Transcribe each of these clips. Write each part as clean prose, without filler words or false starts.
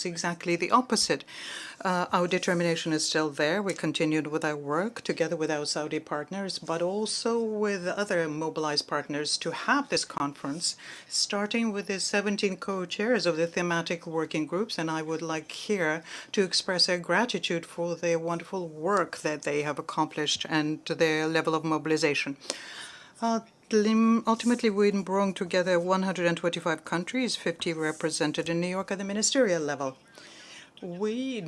exactly the opposite. Our determination is still there. We continued with our work together with our Saudi partners, but also with other mobilized partners to have this conference, starting with the 17 co-chairs of the thematic working groups. And I would like here to express our gratitude for the wonderful work that they have accomplished and their level of mobilization. Ultimately, we brought together 125 countries, 50 represented in New York at the ministerial level. We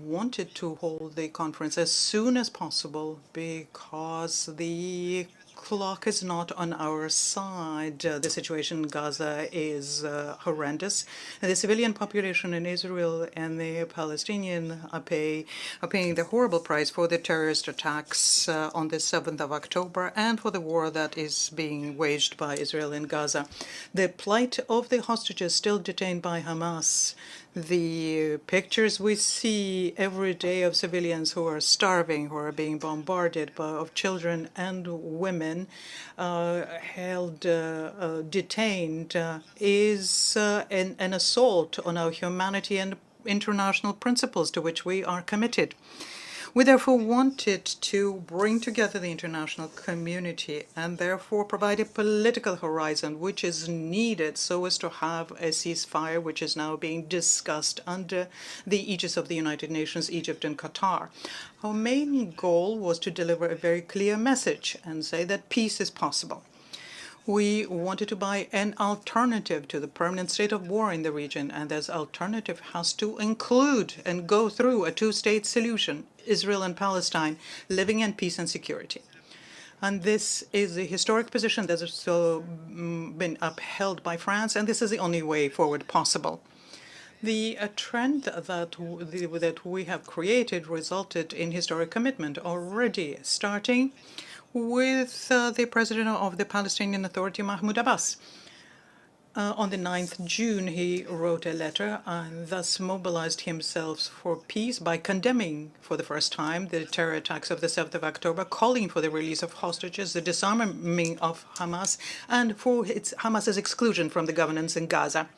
wanted to hold the conference as soon as possible because the clock is not on our side. The situation in Gaza is horrendous. And the civilian population in Israel and the Palestinian are paying the horrible price for the terrorist attacks on the 7th of October and for the war that is being waged by Israel in Gaza. The plight of the hostages still detained by Hamas, the pictures we see every day of civilians who are starving, who are being bombarded, of children and women held detained, is an assault on our humanity and international principles to which we are committed. We therefore wanted to bring together the international community and therefore provide a political horizon which is needed so as to have a ceasefire which is now being discussed under the aegis of the United Nations, Egypt and Qatar. Our main goal was to deliver a very clear message and say that peace is possible. We wanted to buy an alternative to the permanent state of war in the region, and this alternative has to include and go through a two-state solution, Israel and Palestine, living in peace and security. And this is a historic position that has been upheld by France, and this is the only way forward possible. The trend that we have created resulted in historic commitment already, starting with the president of the Palestinian Authority, Mahmoud Abbas. On the 9th June, he wrote a letter and thus mobilized himself for peace by condemning for the first time the terror attacks of the 7th of October, calling for the release of hostages, the disarming of Hamas, and for Hamas's exclusion from the governance in Gaza.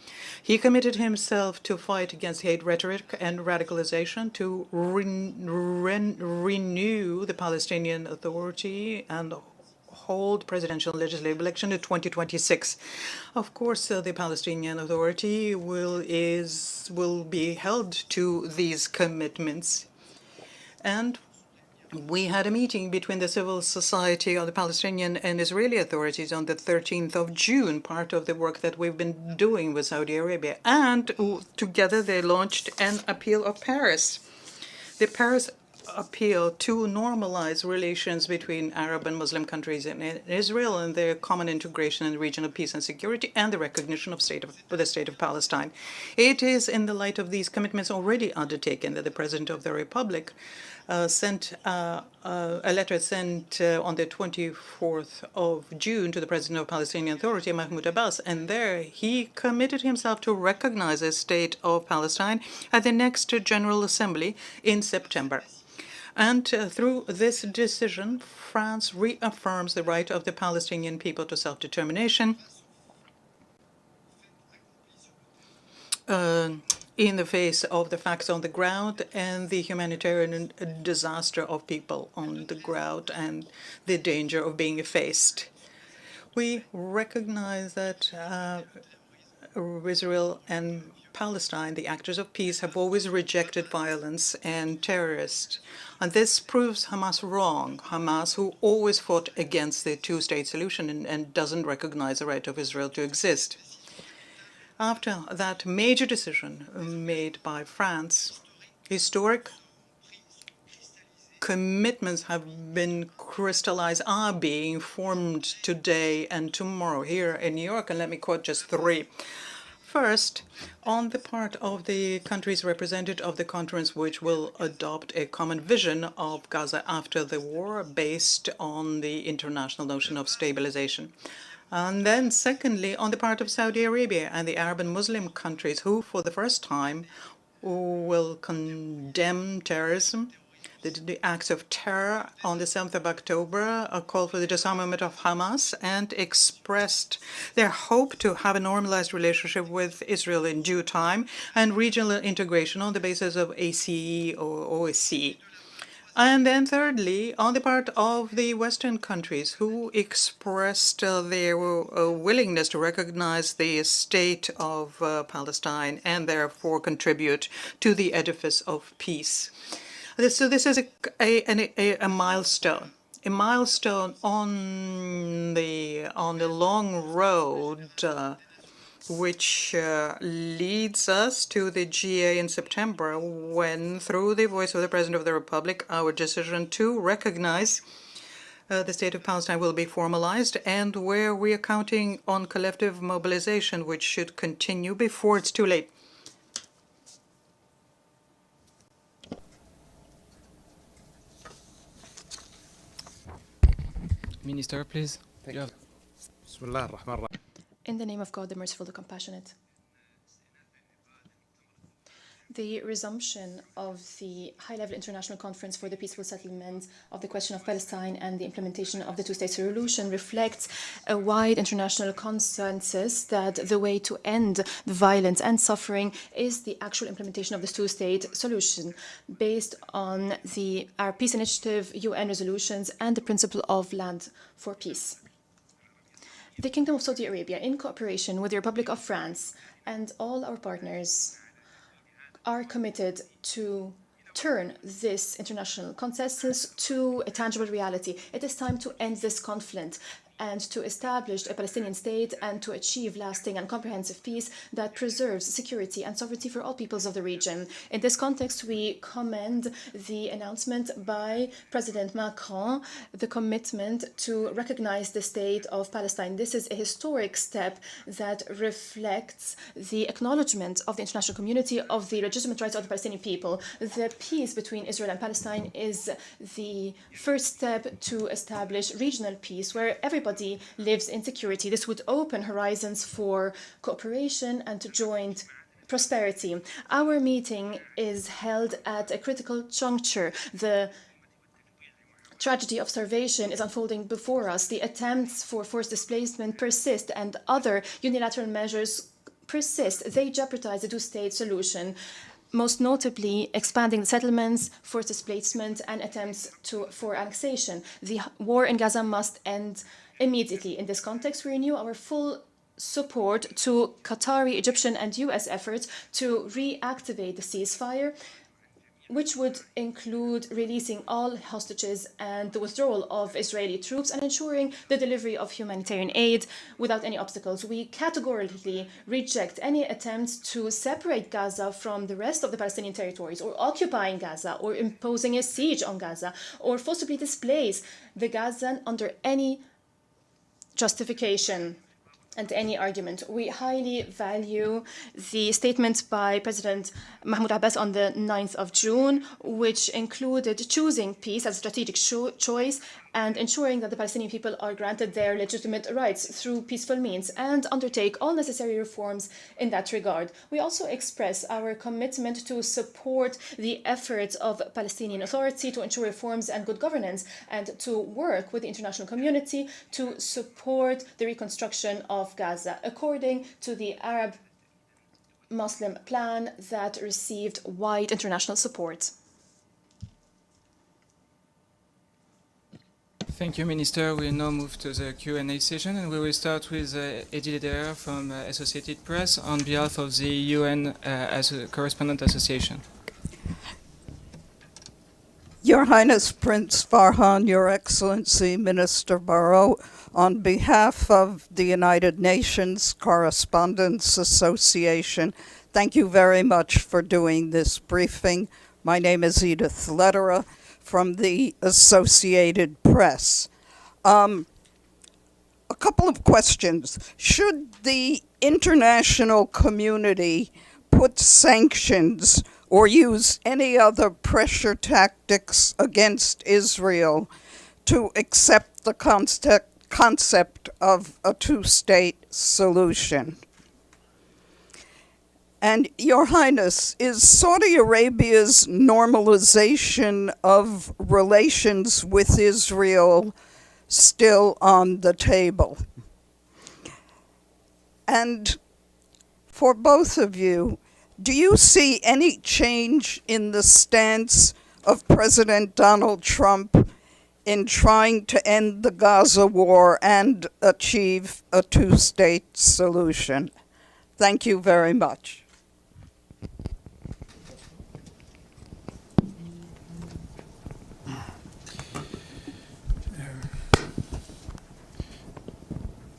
He committed himself to fight against hate rhetoric and radicalization, to renew the Palestinian Authority and hold presidential and legislative election in 2026. Of course, the Palestinian Authority will be held to these commitments. And we had a meeting between the civil society of the Palestinian and Israeli authorities on the 13th of June, part of the work that we've been doing with Saudi Arabia. And together they launched an appeal of Paris. The Paris appeal to normalize relations between Arab and Muslim countries in Israel and their common integration in the region of peace and security and the recognition of the state of Palestine. It is in the light of these commitments already undertaken that the President of the Republic sent a letter on the 24th of June to the President of the Palestinian Authority, Mahmoud Abbas, and there he committed himself to recognize the state of Palestine at the next General Assembly in September. And through this decision, France reaffirms the right of the Palestinian people to self-determination in the face of the facts on the ground and the humanitarian disaster of people on the ground and the danger of being effaced. We recognize that Israel and Palestine, the actors of peace, have always rejected violence and terrorists. And this proves Hamas wrong. Hamas, who always fought against the two-state solution and doesn't recognize the right of Israel to exist. After that major decision made by France, historic commitments have been crystallized, are being formed today and tomorrow here in New York. And let me quote just three. First, on the part of the countries represented of the conference, which will adopt a common vision of Gaza after the war based on the international notion of stabilization. And then secondly, on the part of Saudi Arabia and the Arab and Muslim countries who, for the first time, will condemn terrorism, the acts of terror on the 7th of October, called for the disarmament of Hamas and expressed their hope to have a normalized relationship with Israel in due time and regional integration on the basis of ACE or OSCE. And then thirdly, on the part of the Western countries who expressed their willingness to recognize the state of Palestine and therefore contribute to the edifice of peace. So this is a milestone. A milestone on the long road which leads us to the GA in September, when, through the voice of the President of the Republic, our decision to recognize the state of Palestine will be formalized, and where we are counting on collective mobilization, which should continue before it's too late. Minister, please. In the name of God, the merciful, the compassionate. The resumption of the high-level international conference for the peaceful settlement of the question of Palestine and the implementation of the two-state solution reflects a wide international consensus that the way to end the violence and suffering is the actual implementation of the two-state solution based on our peace initiative, UN resolutions, and the principle of land for peace. The Kingdom of Saudi Arabia, in cooperation with the Republic of France and all our partners, are committed to turn this international consensus to a tangible reality. It is time to end this conflict and to establish a Palestinian state and to achieve lasting and comprehensive peace that preserves security and sovereignty for all peoples of the region. In this context, we commend the announcement by President Macron, the commitment to recognize the state of Palestine. This is a historic step that reflects the acknowledgement of the international community of the legitimate rights of the Palestinian people. The peace between Israel and Palestine is the first step to establish regional peace where everybody lives in security. This would open horizons for cooperation and joint prosperity. Our meeting is held at a critical juncture. The tragedy of starvation is unfolding before us. The attempts for forced displacement persist, and other unilateral measures persist. They jeopardize the two-state solution, most notably expanding the settlements, forced displacement, and attempts for annexation. The war in Gaza must end immediately. In this context, we renew our full support to Qatari, Egyptian, and US efforts to reactivate the ceasefire, which would include releasing all hostages and the withdrawal of Israeli troops and ensuring the delivery of humanitarian aid without any obstacles. We categorically reject any attempts to separate Gaza from the rest of the Palestinian territories, or occupying Gaza, or imposing a siege on Gaza, or forcibly displace the Gazan under any justification and any argument. We highly value the statement by President Mahmoud Abbas on the 9th of June, which included choosing peace as a strategic choice and ensuring that the Palestinian people are granted their legitimate rights through peaceful means, and undertake all necessary reforms in that regard. We also express our commitment to support the efforts of Palestinian Authority to ensure reforms and good governance, and to work with the international community to support the reconstruction of Gaza, according to the Arab Muslim plan that received wide international support. Thank you, Minister. We'll now move to the Q&A session, and we will start with Eddie Lederer from Associated Press on behalf of the UN Correspondent Association. Your Highness Prince Farhan, Your Excellency Minister Barrot, on behalf of the United Nations Correspondents Association, thank you very much for doing this briefing. My name is Edith Lederer from the Associated Press. A couple of questions. Should the international community put sanctions or use any other pressure tactics against Israel to accept the concept of a two-state solution? And Your Highness, is Saudi Arabia's normalization of relations with Israel still on the table? And for both of you, do you see any change in the stance of President Donald Trump in trying to end the Gaza war and achieve a two-state solution? Thank you very much.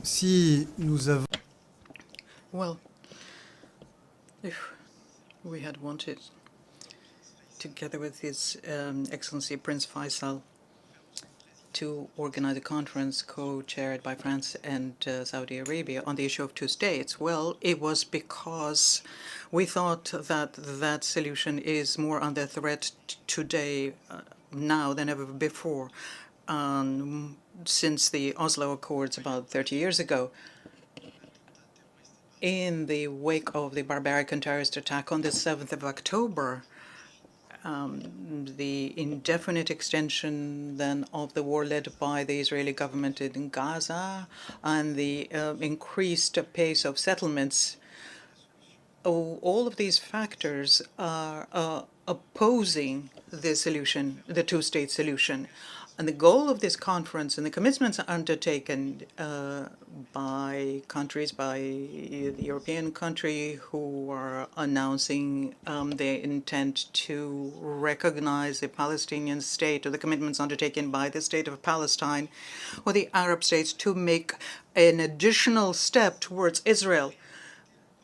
Si nous avons Well, if we had wanted, together with His Excellency Prince Faisal, to organize a conference co-chaired by France and Saudi Arabia on the issue of two states, well, it was because we thought that that solution is more under threat today, now than ever before, since the Oslo Accords about 30 years ago. In the wake of the barbaric and terrorist attack on the 7th of October, the indefinite extension then of the war led by the Israeli government in Gaza, and the increased pace of settlements, all of these factors are opposing the solution, the two-state solution. And the goal of this conference and the commitments undertaken by countries, by the European country who are announcing their intent to recognize the Palestinian state, or the commitments undertaken by the state of Palestine or the Arab states to make an additional step towards Israel.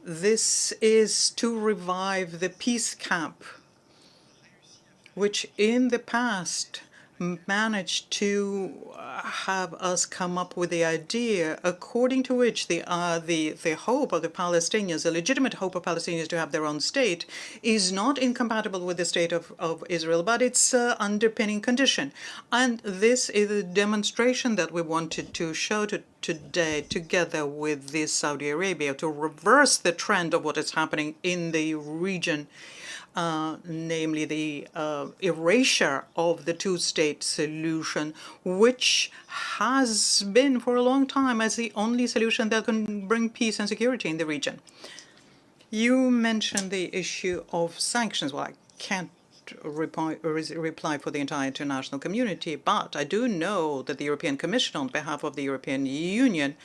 This is to revive the peace camp, which in the past managed to have us come up with the idea according to which the hope of the Palestinians, the legitimate hope of Palestinians to have their own state, is not incompatible with the state of Israel, but it's an underpinning condition. And this is a demonstration that we wanted to show today, together with this Saudi Arabia, to reverse the trend of what is happening in the region, namely the erasure of the two-state solution, which has been for a long time as the only solution that can bring peace and security in the region. You mentioned the issue of sanctions. Well, I can't reply for the entire international community, but I do know that the European Commission, on behalf of the European Union,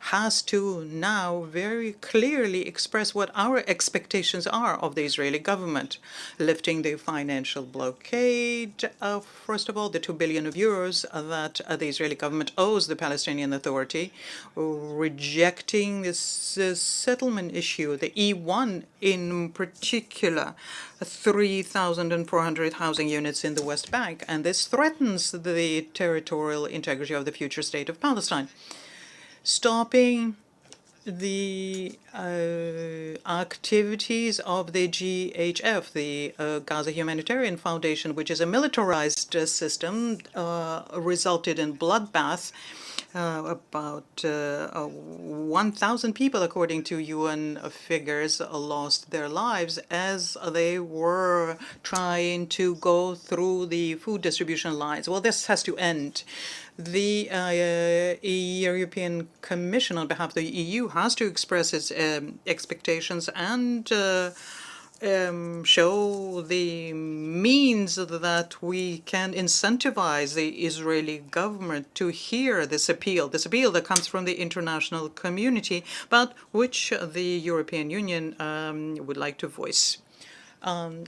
has to now very clearly express what our expectations are of the Israeli government, lifting the financial blockade, first of all, the 2 billion of euros that the Israeli government owes the Palestinian Authority, rejecting this settlement issue, the E1 in particular, 3,400 housing units in the West Bank, and this threatens the territorial integrity of the future state of Palestine. Stopping the activities of the GHF, the Gaza Humanitarian Foundation, which is a militarized system, resulted in bloodbath. About 1,000 people, according to UN figures, lost their lives as they were trying to go through the food distribution lines. Well, this has to end. The European Commission, on behalf of the EU, has to express its expectations and show the means that we can incentivize the Israeli government to hear this appeal that comes from the international community, but which the European Union would like to voice.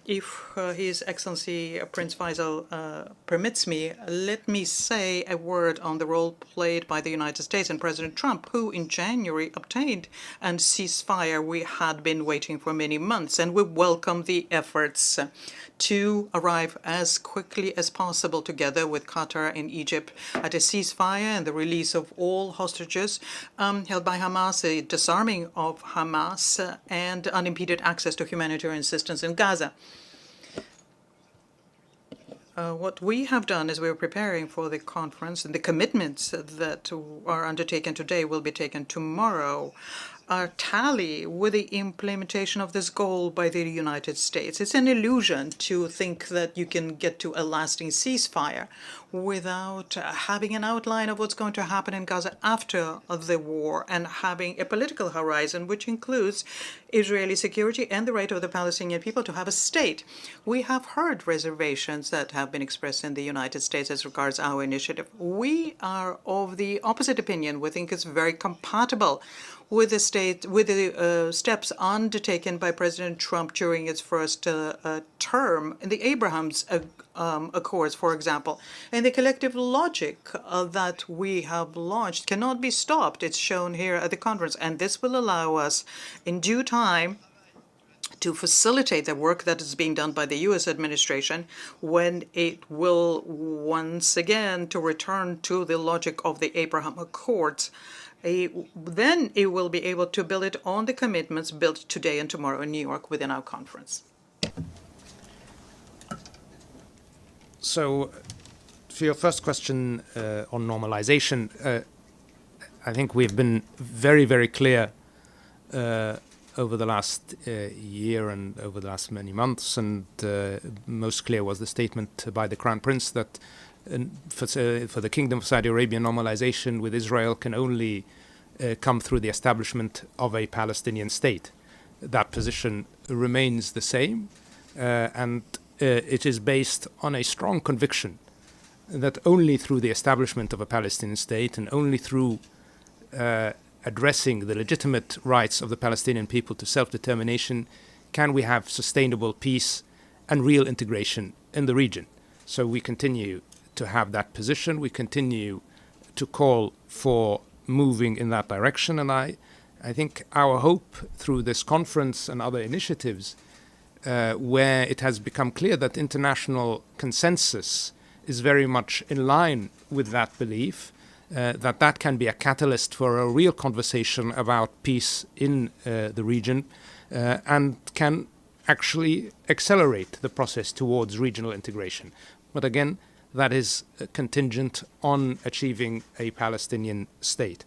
If His Excellency Prince Faisal permits me, let me say a word on the role played by the United States and President Trump, who in January obtained a ceasefire we had been waiting for many months, and we welcome the efforts to arrive as quickly as possible together with Qatar and Egypt at a ceasefire and the release of all hostages held by Hamas, a disarming of Hamas, and unimpeded access to humanitarian assistance in Gaza. What we have done as we're preparing for the conference, and the commitments that are undertaken today will be taken tomorrow, tally with the implementation of this goal by the United States. It's an illusion to think that you can get to a lasting ceasefire without having an outline of what's going to happen in Gaza after the war and having a political horizon which includes Israeli security and the right of the Palestinian people to have a state. We have heard reservations that have been expressed in the United States as regards our initiative. We are of the opposite opinion. We think it's very compatible with the steps undertaken by President Trump during his first term in the Abrahams Accords, for example. And the collective logic that we have launched cannot be stopped. It's shown here at the conference. And this will allow us, in due time, to facilitate the work that is being done by the U.S. administration when it will once again to return to the logic of the Abraham Accords. Then it will be able to build it on the commitments built today and tomorrow in New York within our conference. So, for your first question on normalization, I think we've been very, very clear over the last year and over the last many months, and most clear was the statement by the Crown Prince that for the Kingdom of Saudi Arabia, normalization with Israel can only come through the establishment of a Palestinian state. That position remains the same, and it is based on a strong conviction that only through the establishment of a Palestinian state and only through addressing the legitimate rights of the Palestinian people to self-determination can we have sustainable peace and real integration in the region. So we continue to have that position. We continue to call for moving in that direction. And I think our hope through this conference and other initiatives where it has become clear that international consensus is very much in line with that belief, that can be a catalyst for a real conversation about peace in the region and can actually accelerate the process towards regional integration. But again, that is contingent on achieving a Palestinian state.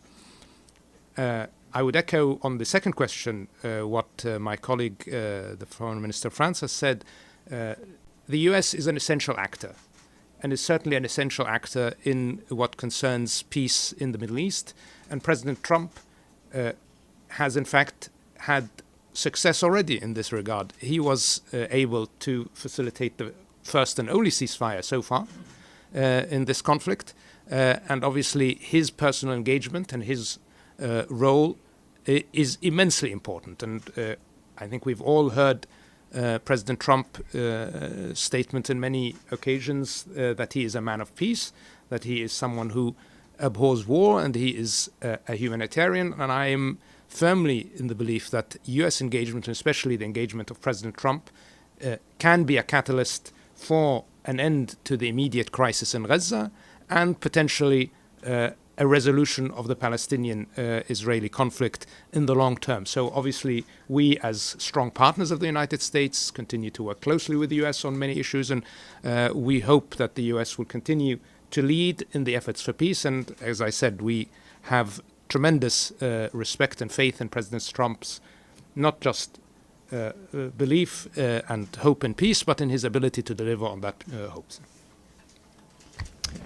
I would echo on the second question what my colleague, the Foreign Minister of France, has said. The US is an essential actor, and is certainly an essential actor in what concerns peace in the Middle East. And President Trump has, in fact, had success already in this regard. He was able to facilitate the first and only ceasefire so far in this conflict. And obviously, his personal engagement and his role is immensely important. And I think we've all heard President Trump statement in many occasions that he is a man of peace, that he is someone who abhors war, and he is a humanitarian. And I am firmly in the belief that U.S. engagement, and especially the engagement of President Trump, can be a catalyst for an end to the immediate crisis in Gaza and potentially a resolution of the Palestinian-Israeli conflict in the long term. So obviously, we as strong partners of the United States continue to work closely with the U.S. on many issues, and we hope that the U.S. will continue to lead in the efforts for peace. And as I said, we have tremendous respect and faith in President Trump's not just belief and hope in peace, but in his ability to deliver on that hopes.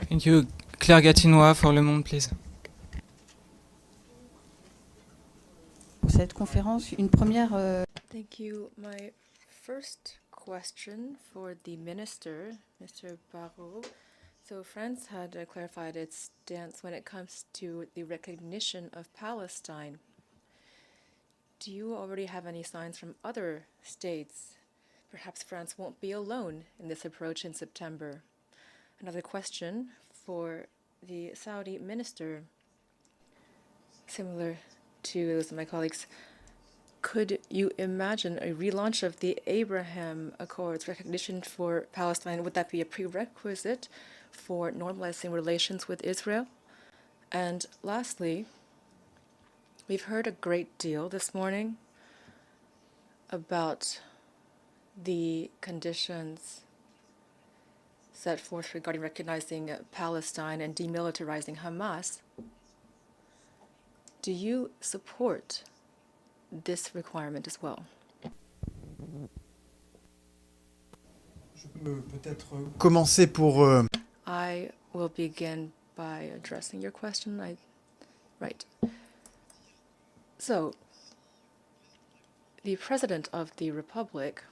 Thank you. Claire Gatinois for Le Monde, please. Pour cette conférence, une première. Thank you. My first question for the minister, Mr. Barrot. So France had clarified its stance when it comes to the recognition of Palestine. Do you already have any signs from other states? Perhaps France won't be alone in this approach in September. Another question for the Saudi minister, similar to those of my colleagues. Could you imagine a relaunch of the Abraham Accords recognition for Palestine? Would that be a prerequisite for normalizing relations with Israel? And lastly, we've heard a great deal this morning about the conditions set forth regarding recognizing Palestine and demilitarizing Hamas. Do you support this requirement as well. Je peux peut-être commencer pour I will begin by addressing your question. Right. So, the President of the Republic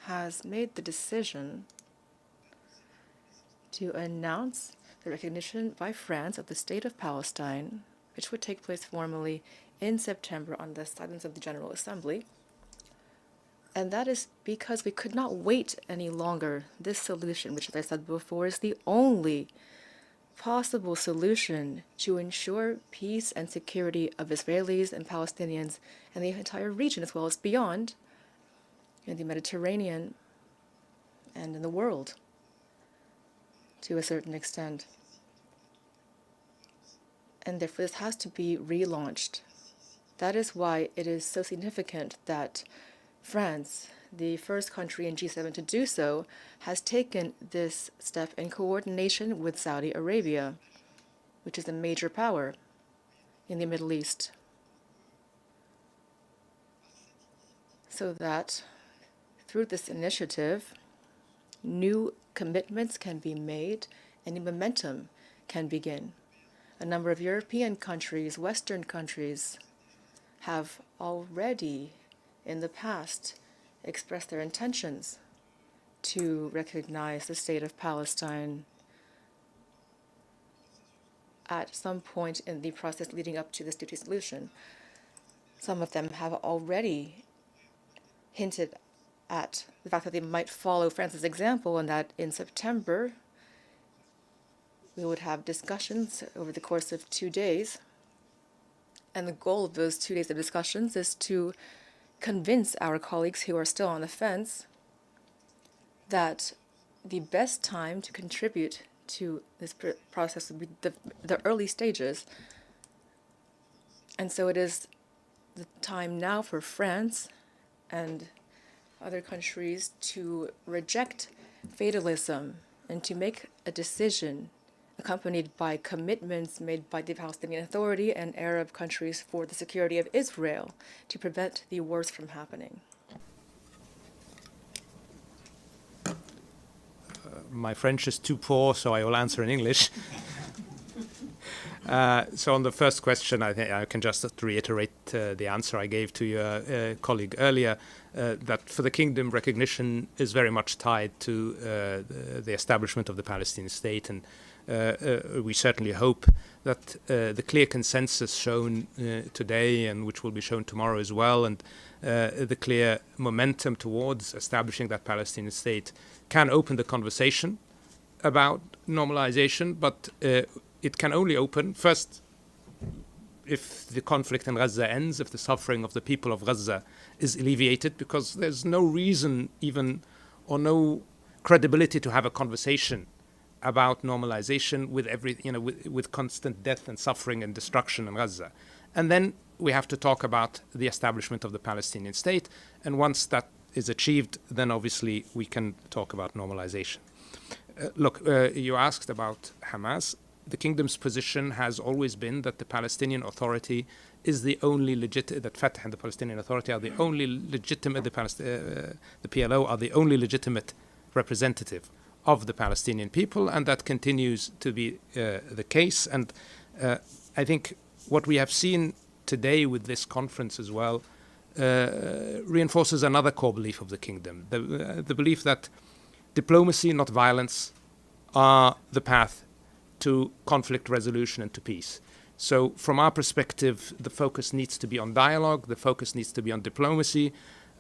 has made the decision to announce the recognition by France of the State of Palestine, which would take place formally in September on the silence of the General Assembly. And that is because we could not wait any longer. This solution, which, as I said before, is the only possible solution to ensure peace and security of Israelis and Palestinians and the entire region, as well as beyond, in the Mediterranean and in the world, to a certain extent. And therefore, this has to be relaunched. That is why it is so significant that France, the first country in G7 to do so, has taken this step in coordination with Saudi Arabia, which is a major power in the Middle East, so that through this initiative, new commitments can be made and new momentum can begin. A number of European countries, Western countries, have already in the past expressed their intentions to recognize the State of Palestine at some point in the process leading up to this two-state solution. Some of them have already hinted at the fact that they might follow France's example, and that in September we would have discussions over the course of 2 days. And the goal of those 2 days of discussions is to convince our colleagues who are still on the fence that the best time to contribute to this process would be the early stages. And so it is the time now for France and other countries to reject fatalism and to make a decision accompanied by commitments made by the Palestinian Authority and Arab countries for the security of Israel to prevent the worst from happening. My French is too poor, so I will answer in English. So on the first question, I think I can just reiterate the answer I gave to your colleague earlier, that for the kingdom, recognition is very much tied to the establishment of the Palestinian state, and we certainly hope that the clear consensus shown today, and which will be shown tomorrow as well, and the clear momentum towards establishing that Palestinian state can open the conversation about normalization, but it can only open, first, if the conflict in Gaza ends, if the suffering of the people of Gaza is alleviated, because there's no reason even, or no credibility to have a conversation about normalization with with constant death and suffering and destruction in Gaza. And then we have to talk about the establishment of the Palestinian state. And once that is achieved, then obviously we can talk about normalization. Look, you asked about Hamas. The kingdom's position has always been that the Palestinian Authority is the only that Fatah and the Palestinian Authority are the only legitimate, the PLO are the only legitimate representative of the Palestinian people, and that continues to be the case. And I think what we have seen today with this conference as well reinforces another core belief of the kingdom, the belief that diplomacy, not violence, are the path to conflict resolution and to peace. So from our perspective, the focus needs to be on dialogue, the focus needs to be on diplomacy,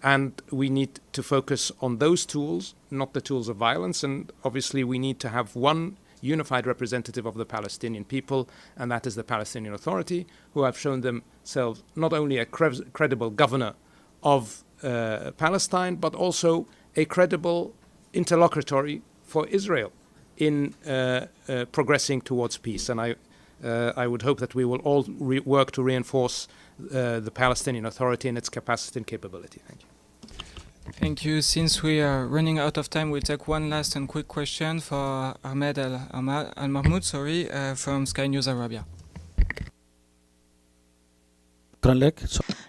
and we need to focus on those tools, not the tools of violence. And obviously we need to have one unified representative of the Palestinian people, and that is the Palestinian Authority, who have shown themselves not only a credible governor of Palestine, but also a credible interlocutory for Israel in progressing towards peace. And I would hope that we will all work to reinforce the Palestinian Authority and its capacity and capability. Thank you. Thank you. Since we are running out of time, we'll take one last and quick question for Ahmed Al-Mahmoud, from Sky News Arabia.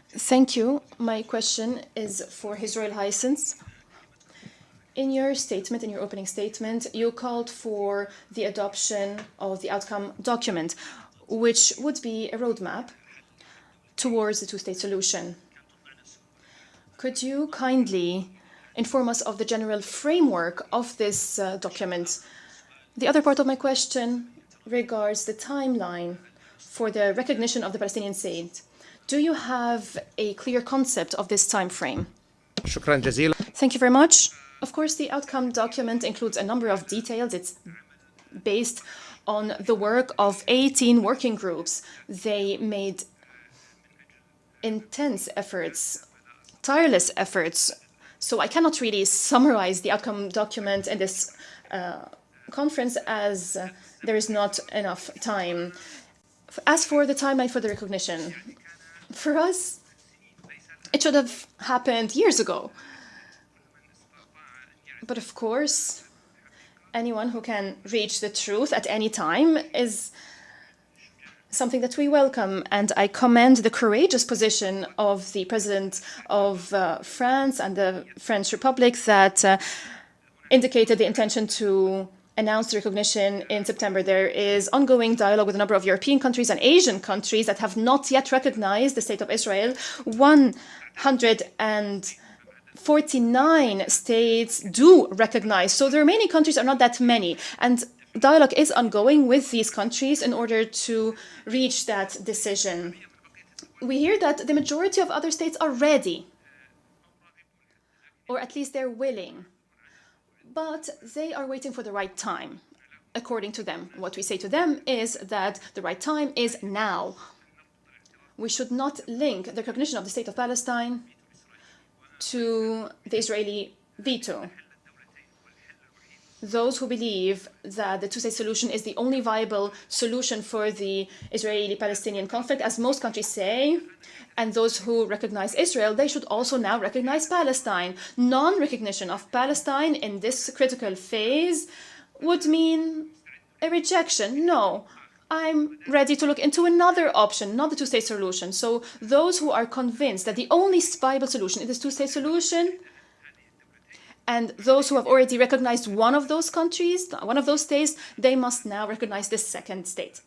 Thank you. My question is for His Royal Highness. In your statement, in your opening statement, you called for the adoption of the outcome document, which would be a roadmap towards the two-state solution. Could you kindly inform us of the general framework of this document? The other part of my question regards the timeline for the recognition of the Palestinian state. Do you have a clear concept of this time frame? Thank you very much. Of course, the outcome document includes a number of details. It's based on the work of 18 working groups. They made intense efforts, tireless efforts. So I cannot really summarize the outcome document in this conference as there is not enough time. As for the timeline for the recognition, for us, it should have happened years ago. But of course, anyone who can reach the truth at any time is something that we welcome. And I commend the courageous position of the President of France and the French Republic that indicated the intention to announce the recognition in September. There is ongoing dialogue with a number of European countries and Asian countries that have not yet recognized the State of Israel. 149 states do recognize. So the remaining countries are not that many. And dialogue is ongoing with these countries in order to reach that decision. We hear that the majority of other states are ready, or at least they're willing. But they are waiting for the right time, according to them. What we say to them is that the right time is now. We should not link the recognition of the State of Palestine to the Israeli veto. Those who believe that the two-state solution is the only viable solution for the Israeli-Palestinian conflict, as most countries say, and those who recognize Israel, they should also now recognize Palestine. Non-recognition of Palestine in this critical phase would mean a rejection. No, I'm ready to look into another option, not the two-state solution. So those who are convinced that the only viable solution is the two-state solution, and those who have already recognized one of those countries, one of those states, they must now recognize the second state.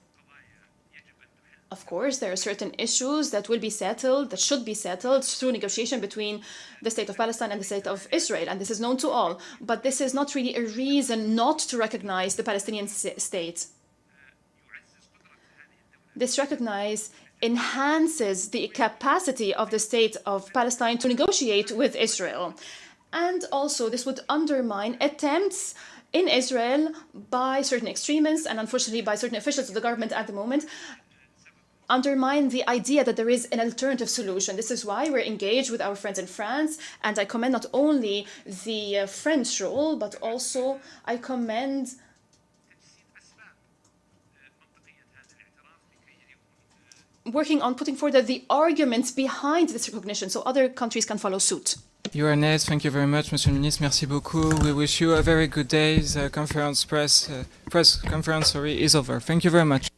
Of course, there are certain issues that will be settled, that should be settled through negotiation between the State of Palestine and the State of Israel, and this is known to all. But this is not really a reason not to recognize the Palestinian state. This recognize enhances the capacity of the State of Palestine to negotiate with Israel. And also, this would undermine attempts in Israel by certain extremists and unfortunately by certain officials of the government at the moment, undermine the idea that there is an alternative solution. This is why we're engaged with our friends in France, and I commend not only the French role, but also I commend working on putting forward the arguments behind this recognition so other countries can follow suit. Your Highness, thank you very much, Monsieur le Ministre. Merci beaucoup. We wish you a very good day. The press conference is over. Thank you very much.